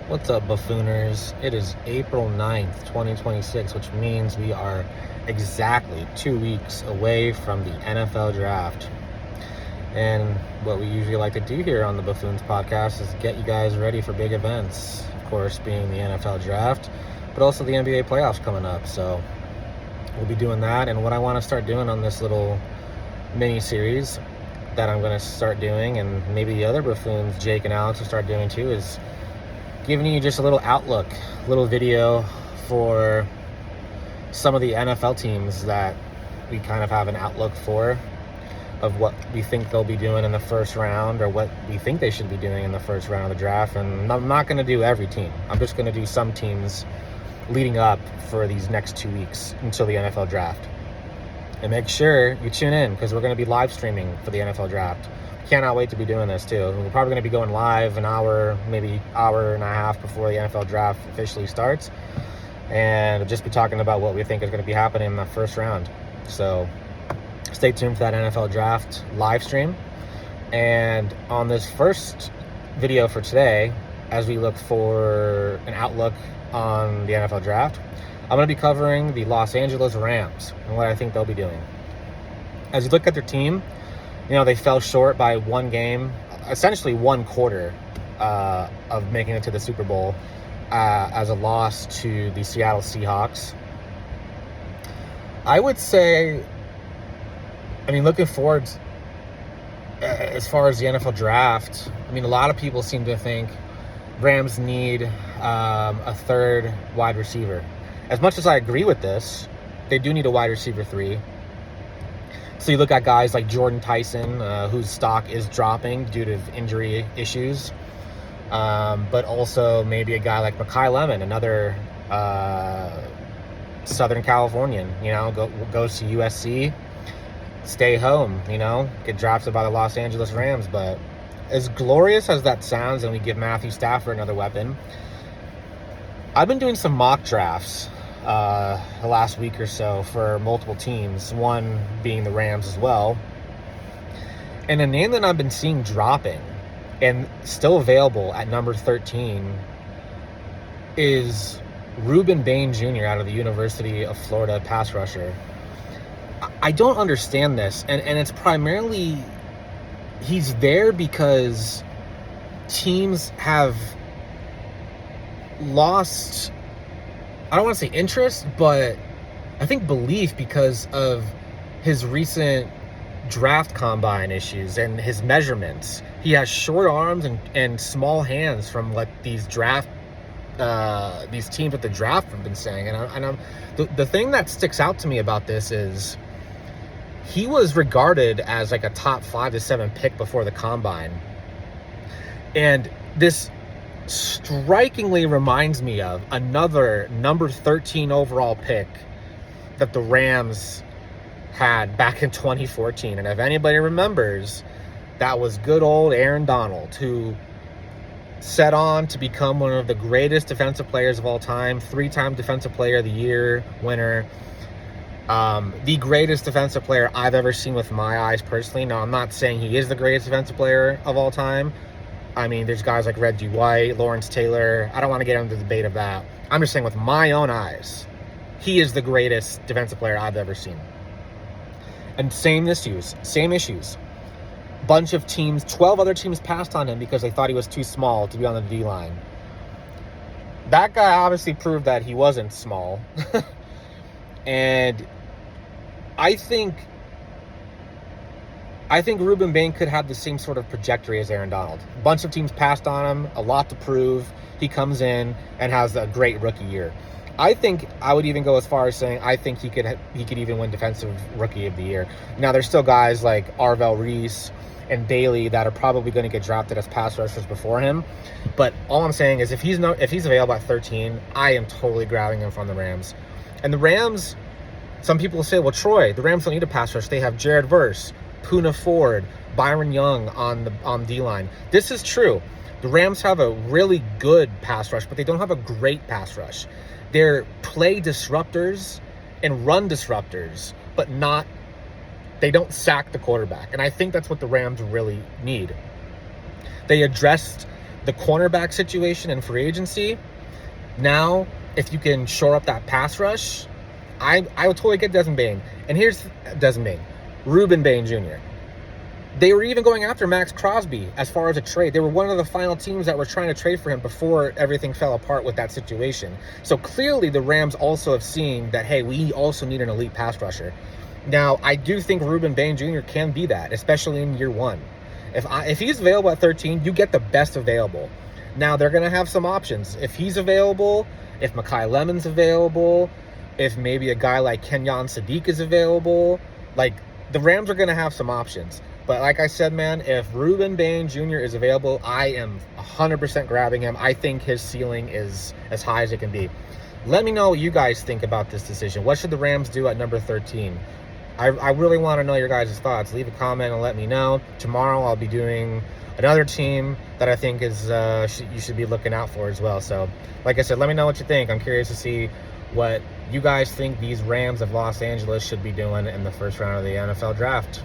What's up, buffooners? It is April 9th, 2026, which means we are exactly 2 weeks away from the NFL draft. And what we usually like to do here on the Buffoons podcast is get you guys ready for big events. Of course, being the NFL draft, but also the NBA playoffs coming up. So we'll be doing that. And what I want to start doing on this little mini series that I'm going to start doing, and maybe the other buffoons, Jake and Alex, will start doing too, is giving you just a little outlook, a little video for some of the NFL teams that we kind of have an outlook for, of what we think they'll be doing in the first round, or what we think they should be doing in the first round of the draft. And I'm not going to do every team. I'm just going to do some teams leading up for these next 2 weeks until the NFL draft. And make sure you tune in, because we're going to be live streaming for the NFL draft. Cannot wait to be doing this too. We're probably going to be going live an hour, maybe hour and a half before the NFL draft officially starts, and just be talking about what we think is going to be happening in the first round. So stay tuned for that NFL draft live stream. And on this first video for today, as we look for an outlook on the NFL draft, I'm going to be covering the Los Angeles Rams and what I think they'll be doing. As you look at their team, they fell short by one game, essentially one quarter of making it to the Super Bowl as a loss to the Seattle Seahawks. I would say, looking forward as far as the NFL draft, a lot of people seem to think Rams need a third wide receiver. As much as I agree with this, they do need a wide receiver 3. So you look at guys like Jordan Tyson, whose stock is dropping due to injury issues. But also maybe a guy like Mekhi Lemon, another Southern Californian, goes to USC, stay home, get drafted by the Los Angeles Rams. But as glorious as that sounds, and we give Matthew Stafford another weapon, I've been doing some mock drafts the last week or so for multiple teams, one being the Rams as well. And a name that I've been seeing dropping and still available at number 13 is Ruben Bain Jr. out of the University of Florida, pass rusher. I don't understand this, and it's primarily he's there because teams have lost, I don't want to say interest, but I think belief, because of his recent draft combine issues and his measurements. He has short arms and small hands from what these teams at the draft have been saying. And the thing that sticks out to me about this is he was regarded as like a top 5 to 7 pick before the combine. And this strikingly reminds me of another number 13 overall pick that the Rams had back in 2014. And if anybody remembers, that was good old Aaron Donald, who set on to become one of the greatest defensive players of all time, 3-time Defensive Player of the Year winner, the greatest defensive player I've ever seen with my eyes personally. Now, I'm not saying he is the greatest defensive player of all time. There's guys like Reggie White, Lawrence Taylor. I don't want to get into the debate of that. I'm just saying with my own eyes, he is the greatest defensive player I've ever seen. And same issues. Bunch of teams, 12 other teams passed on him because they thought he was too small to be on the D-line. That guy obviously proved that he wasn't small. And I think Ruben Bain could have the same sort of trajectory as Aaron Donald. A bunch of teams passed on him, a lot to prove. He comes in and has a great rookie year. I think I would even go as far as saying I think he could even win Defensive Rookie of the Year. Now, there's still guys like Arvell Reese and Bailey that are probably going to get drafted as pass rushers before him. But all I'm saying is if he's available at 13, I am totally grabbing him from the Rams. And the Rams, some people will say, well, Troy, the Rams don't need a pass rush. They have Jared Verse, Poona Ford, Byron Young on D-line. This is true. The Rams have a really good pass rush, but they don't have a great pass rush. They're play disruptors and run disruptors, but they don't sack the quarterback. And I think that's what the Rams really need. They addressed the cornerback situation in free agency. Now, if you can shore up that pass rush, I would totally get Desmond Bain. And here's Desmond Bain, Ruben Bain Jr. They were even going after Max Crosby as far as a trade. They were one of the final teams that were trying to trade for him before everything fell apart with that situation. So clearly the Rams also have seen that, hey, we also need an elite pass rusher. Now, I do think Ruben Bain Jr. can be that, especially in year one. If he's available at 13, you get the best available. Now, they're going to have some options. If he's available, if Mekhi Lemon's available, if maybe a guy like Kenyon Sadiq is available, like, the Rams are going to have some options. But like I said, man, if Ruben Bain Jr. is available, I am 100% grabbing him. I think his ceiling is as high as it can be. Let me know what you guys think about this decision. What should the Rams do at number 13? I really want to know your guys' thoughts. Leave a comment and let me know. Tomorrow I'll be doing another team that I think is you should be looking out for as well. So, like I said, let me know what you think. I'm curious to see what you guys think these Rams of Los Angeles should be doing in the first round of the NFL draft.